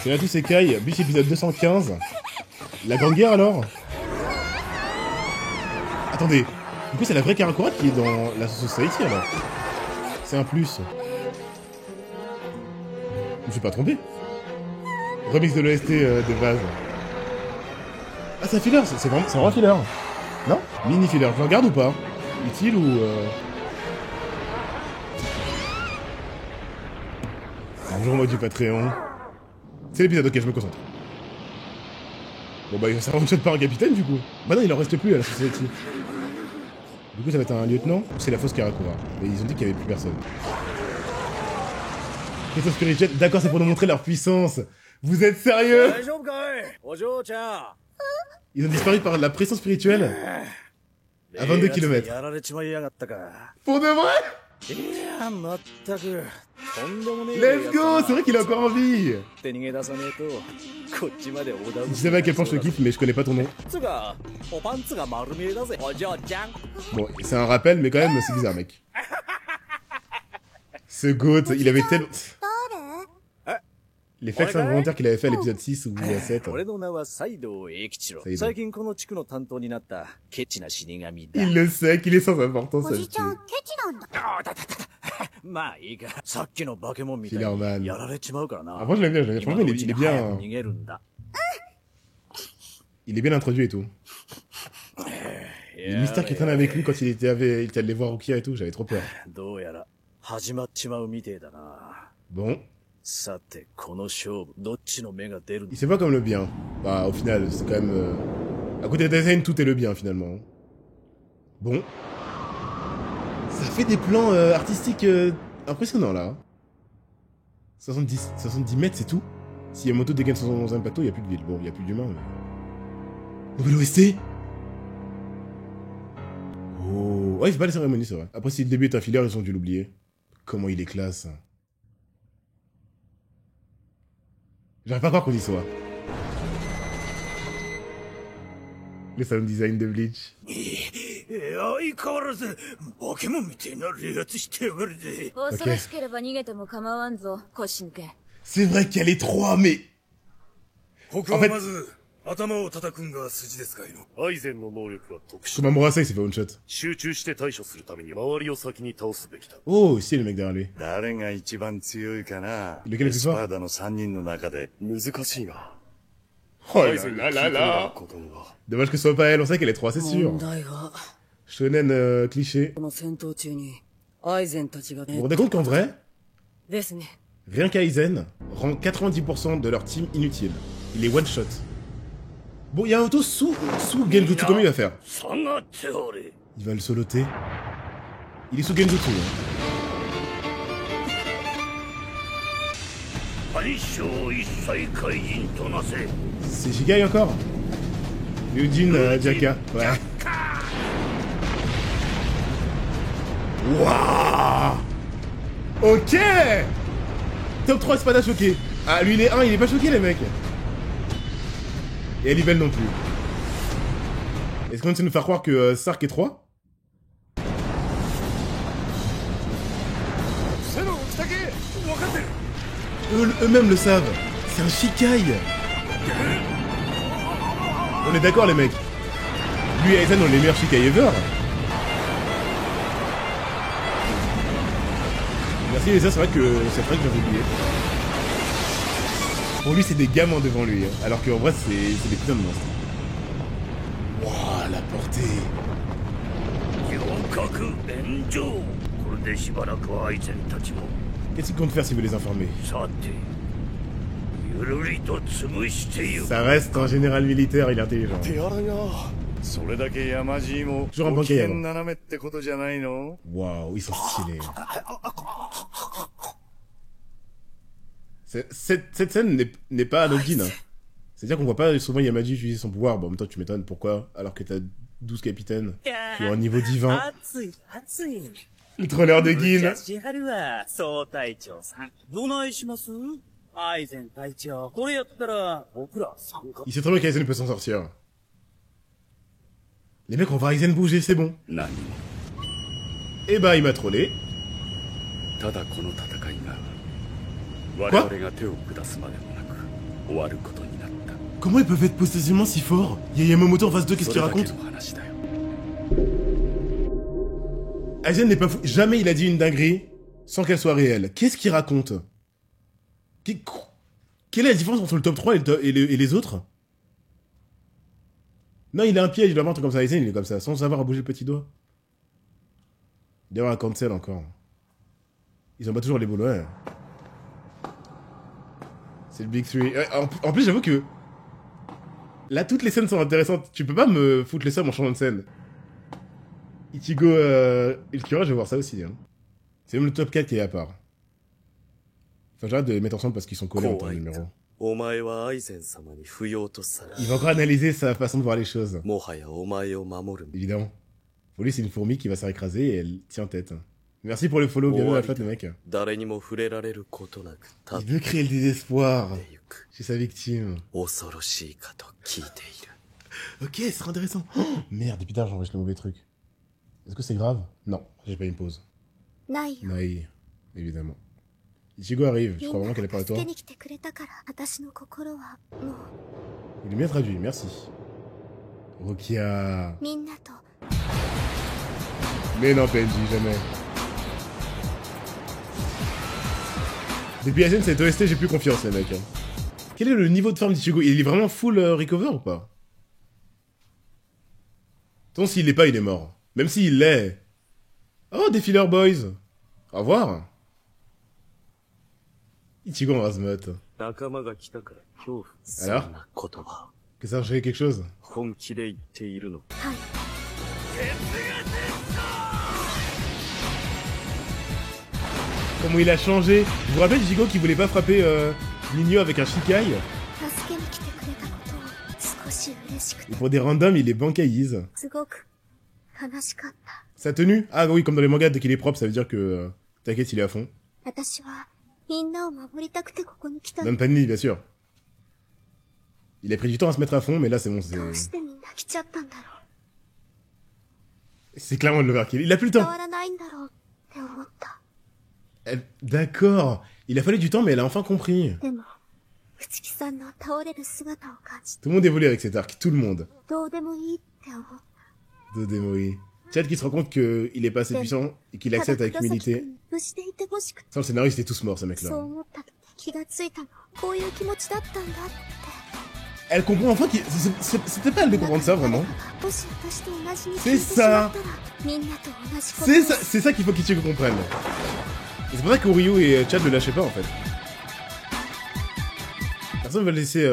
C'est là tous ces cailles. Bis épisode 215. La Grande Guerre alors? Attendez. Du coup, c'est la vraie Karakura qui est dans la Society alors. C'est un plus. Je me suis pas trompé. Remix de l'OST de base. Ah, c'est un filler, c'est vraiment, c'est un vrai filler. Non? Mini filler, je le regarde ou pas? Utile ou Bonjour moi du Patreon. C'est l'épisode auquel je me concentre. Bon bah ça one-shot par un capitaine du coup. Bah non, il en reste plus à la Society. Du coup ça va être un lieutenant, c'est la fausse Karakura. Mais ils ont dit qu'il y avait plus personne. Question spirituelle, d'accord c'est pour nous montrer leur puissance. Vous êtes sérieux? Ils ont disparu par la pression spirituelle à 22 km. Pour de vrai? Let's go! C'est vrai qu'il a encore envie! Je sais pas à quel point je te kiffe, mais je connais pas ton nom. Bon, c'est un rappel, mais quand même, c'est bizarre, mec. Ce goat, il avait tellement... Les flex involontaires qu'il avait fait à l'épisode 6 ou 7. Ça y est. Il le sait qu'il est sans importance à le tuer. Killerman. Ah, moi je l'aime bien, franchement il est bien... Il est bien introduit et tout. Les mystères qui traînent avec lui quand il était allé voir Rukia et tout, j'avais trop peur. Bon. Il sait pas comme le bien. Bah, au final, c'est quand même... À côté de design, tout est le bien, finalement. Bon. Ça fait des plans artistiques impressionnants, là. 70 mètres, c'est tout. Si Yamamoto dégaine son impacto, il n'y a plus de ville. Bon, il n'y a plus d'humains, mais... Nouvelle OST. Oh... Ouais, il fait pas les cérémonies, c'est vrai. Après, si le début est un filler, ils ont dû l'oublier. Comment il est classe. J'arrive pas à croire qu'on y soit. Le sound design de Bleach. Okay. C'est vrai qu'elle est 3, mais... En fait... Komamura-sa, il s'est fait one shot. Oh, si, le mec derrière lui. Lequel est le plus fort? Oh là là là. Dommage que ce soit pas elle, on sait qu'elle est 3, c'est sûr. Shonen cliché. Vous vous rendez compte qu'en vrai, rien qu'Aizen rend 90% de leur team inutile. Il est one shot. Bon, il y a un auto sous Genjutsu, comment il va faire? Il va le soloter. Il est sous Genjutsu. C'est Jigai encore? Ryujin Jaka, ouais. Wouah. Ok. Top 3 Espada choqué. Ah, lui il est 1, il est pas choqué les mecs. Et Alibel non plus. Est-ce qu'on essaie de nous faire croire que Sark est 3? Eux-mêmes le savent. C'est un Shikai. On est d'accord les mecs. Lui et Aizen ont les meilleurs Shikai ever. Merci les gars, c'est vrai que j'avais oublié. Pour lui c'est des gamins devant lui, hein. Alors qu'en vrai c'est des putains de monstres. Wouah, la portée. Qu'est-ce qu'il compte faire s'il veut les informer? Ça reste un général militaire, il est intelligent. Toujours un banquier avant. Waouh, ils sont stylés. Cette scène n'est pas anodine. Hein. C'est-à-dire qu'on voit pas souvent Yamaji utiliser son pouvoir. Bon, en même temps, tu m'étonnes pourquoi, alors que t'as 12 capitaines qui ont un niveau divin. Le trolleur de Gin. Il sait très bien qu'Aizen peut s'en sortir. Les mecs, on va Aizen bouger, c'est bon. Eh ben, il m'a trollé. Quoi? Comment ils peuvent être potentiellement si forts? Il y a Yamamoto en face d'eux, qu'est-ce qu'il raconte? Aizen n'est pas fou. Jamais il a dit une dinguerie sans qu'elle soit réelle. Qu'est-ce qu'il raconte? Quelle est la différence entre le top 3 et les autres? Non, il a un piège, il doit avoir un truc comme ça. Aizen, il est comme ça, sans savoir à bouger le petit doigt. Il doit y avoir un cancel encore. Ils ont pas toujours les boulots, ouais. C'est le Big 3. En plus, j'avoue que... Là, toutes les scènes sont intéressantes. Tu peux pas me foutre les sommes en changeant de scène. Ichigo, Ulquiorra, je vais voir ça aussi. Hein. C'est même le top 4 qui est à part. Enfin, j'arrête de les mettre ensemble parce qu'ils sont collés en temps de numéro. Il va encore analyser sa façon de voir les choses. Évidemment. Pour lui, c'est une fourmi qui va se faire écraser et elle tient tête. Merci pour le follow, bienvenue à la flotte, le mec. Il veut créer le désespoir chez sa victime. Ok, ce sera intéressant. Oh, merde, putain, j'enregistre le mauvais truc. Est-ce que c'est grave? Non, j'ai pas une pause. Naï, évidemment. Ichigo arrive, je crois vraiment qu'elle est pas à toi. Il est bien traduit, merci. Rukia. Mais non, PNJ, jamais. Depuis Aizen, cette OST, j'ai plus confiance, les mecs. Hein. Quel est le niveau de forme d'Ichigo? Il est vraiment full recover ou pas? Tant s'il l'est pas, il est mort. Même s'il l'est. Oh, des filler boys. Au revoir. Ichigo en Razmoth. Alors? Que ça a changé quelque chose? Comment il a changé. Vous vous rappelez Ichigo qui voulait pas frapper Nino avec un Shikai? Et pour des randoms, il est bankaïse. Sa tenue? Ah oui, comme dans les mangas, dès qu'il est propre, ça veut dire que... T'inquiète, il est à fond. Même Panny, bien sûr. Il a pris du temps à se mettre à fond, mais là, c'est bon, c'est clairement de l'overkill. Il a plus le temps. D'accord. Il a fallu du temps, mais elle a enfin compris. Tout le monde évolue avec cet arc, tout le monde. Dodemoi. Chad qui se rend compte qu'il est pas assez puissant et qu'il accepte avec humilité. Sans le scénario, ils étaient tous morts, ce mec-là. Elle comprend enfin qu'il... C'était pas elle de comprendre ça, vraiment. C'est ça. C'est ça qu'il faut qu'Ichigo comprenne. Et c'est pour ça que Ryu et Chad le lâchaient pas, en fait. Personne ne va laisser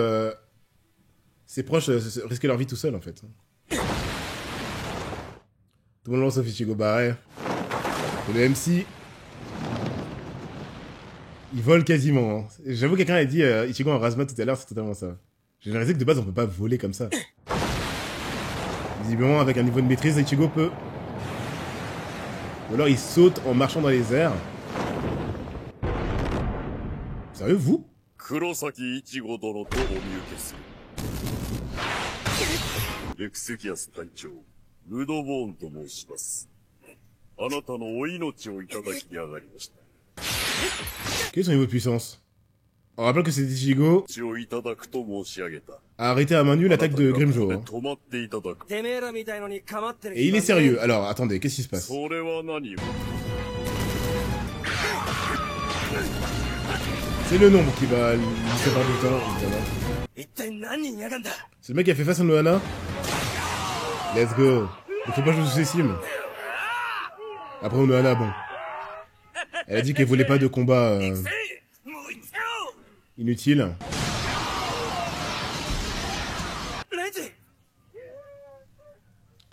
ses proches risquer leur vie tout seul, en fait. Tout le monde lance sauf Ichigo barré. Et le MC... Il vole quasiment. Hein. J'avoue que quelqu'un a dit Ichigo en Razmoth tout à l'heure, c'est totalement ça. J'ai réalisé que de base, on peut pas voler comme ça. Visiblement, avec un niveau de maîtrise, Ichigo peut. Ou alors il saute en marchant dans les airs. Sérieux, vous? Quel est son niveau de puissance? On rappelle que c'est Ichigo a arrêté à main nue l'attaque de Grimmjow. Hein. Et il est sérieux. Alors, attendez, qu'est-ce qui se passe? C'est le nombre qui va lui séparer du temps, évidemment. C'est le mec qui a fait face à Nohana. Let's go. Il faut pas jouer sous ses cimes. Après Nohana, bon. Elle a dit qu'elle voulait pas de combat inutile.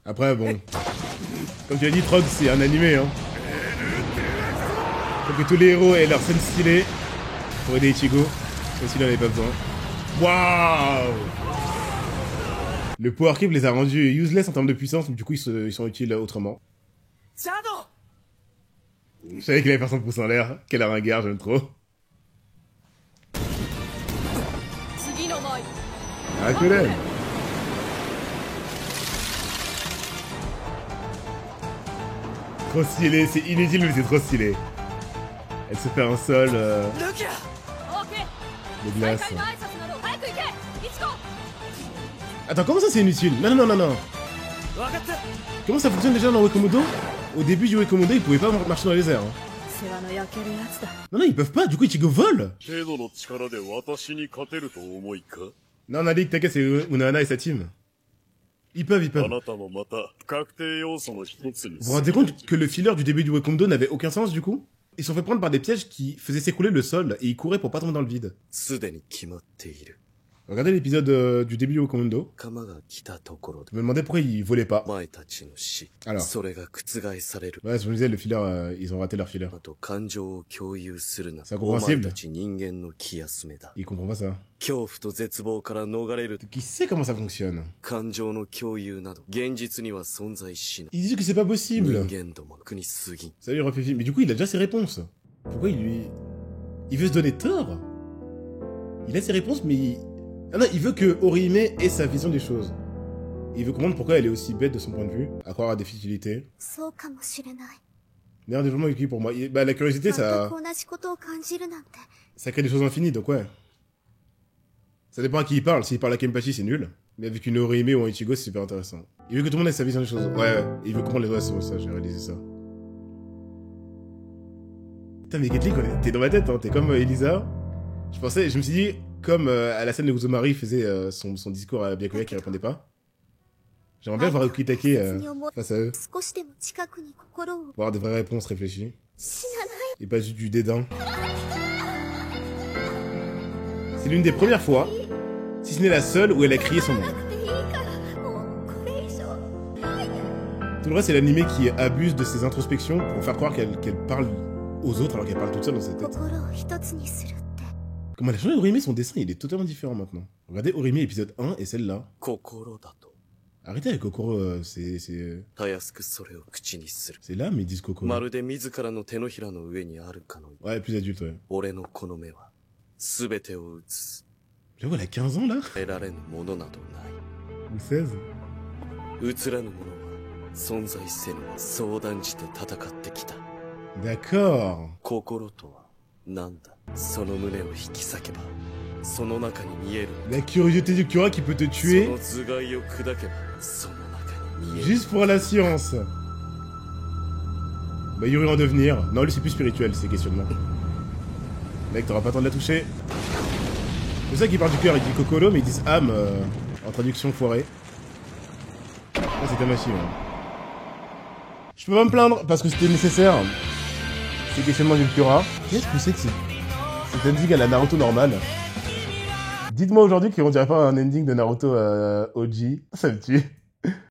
Après, bon. Comme tu as dit, Trog, c'est un animé, hein. Faut que tous les héros aient leur scène stylée pour aider Ichigo, même s'il en avait pas besoin. Waouh! Le Power Creep les a rendus useless en termes de puissance, donc du coup ils sont utiles autrement. Je savais qu'il allait faire son pouce en l'air. Quel ringard, j'aime trop. Ah, que l'aime. Trop stylé, c'est inutile mais c'est trop stylé. Elle se fait un sol de glace. Attends, comment ça c'est inutile? Non, non, non, non, non. Comment ça fonctionne déjà dans Wakamodo? Au début du Wakamodo, ils pouvaient pas marcher dans les airs. Hein. Non, non, ils peuvent pas, du coup Ichigo vole. Non, Nalik, t'inquiète, c'est Unohana et sa team. Ils peuvent, ils peuvent. Vous vous rendez compte que le filler du début du Wakamodo n'avait aucun sens du coup? Ils sont fait prendre par des pièges qui faisaient s'écrouler le sol et ils couraient pour pas tomber dans le vide. Regardez l'épisode du début du Wakamodo. Je me demandais pourquoi ils volaient pas. Alors. Ouais, je me disais, le filler, ils ont raté leur filler. C'est incompréhensible. Ils comprennent pas ça. Qui sait comment ça fonctionne? Il dit que c'est pas possible. Ça lui refait film. Mais du coup, il a déjà ses réponses. Pourquoi il veut se donner tort? Il a ses réponses, mais ah non, il veut que Orihime ait sa vision des choses. Il veut comprendre pourquoi elle est aussi bête de son point de vue, à croire à des futilités. D'ailleurs, développement écrit pour moi. Bah, la curiosité, ça crée des choses infinies, donc ouais. Ça dépend à qui il parle. S'il parle à Kenpachi, c'est nul. Mais avec une Orihime ou un Ichigo, c'est super intéressant. Il veut que tout le monde ait sa vision des choses. Ouais. Il veut comprendre les ouais, c'est ça, j'ai réalisé ça. Putain, mais Gatling, t'es dans ma tête, hein. T'es comme Elisa. Je me suis dit, comme à la scène où Uzumari faisait son discours à Byakuya qui répondait pas. J'aimerais bien voir Ukitake face à eux. Pour avoir des vraies réponses réfléchies. Et pas juste du dédain. C'est l'une des premières fois, si ce n'est la seule, où elle a crié son nom. Tout le reste, c'est l'animé qui abuse de ses introspections pour faire croire qu'elle parle aux autres alors qu'elle parle toute seule dans sa tête. Comment elle a changé Orihime, son dessin, il est totalement différent maintenant. Regardez Orihime épisode 1 et celle-là. Arrêtez avec Kokoro, c'est là, mais ils disent Kokoro. Ouais, plus adulte, ouais. J'avoue, elle a 15 ans, là. Ou 16. D'accord. La curiosité du Kura qui peut te tuer juste pour la science. Bah Yuri en devenir. Non, lui c'est plus spirituel ces questionnements. Mec, t'auras pas le temps de la toucher. C'est ça qui part du cœur, il dit Kokoro mais ils disent âme en traduction foirée. Ah, c'est Tamashi, ouais. Je peux pas me plaindre parce que c'était nécessaire. Ces questionnements du Kura. Qu'est-ce que c'est que cet ending à la Naruto normale? Dites-moi aujourd'hui qu'on dirait pas un ending de Naruto OG. Ça me tue.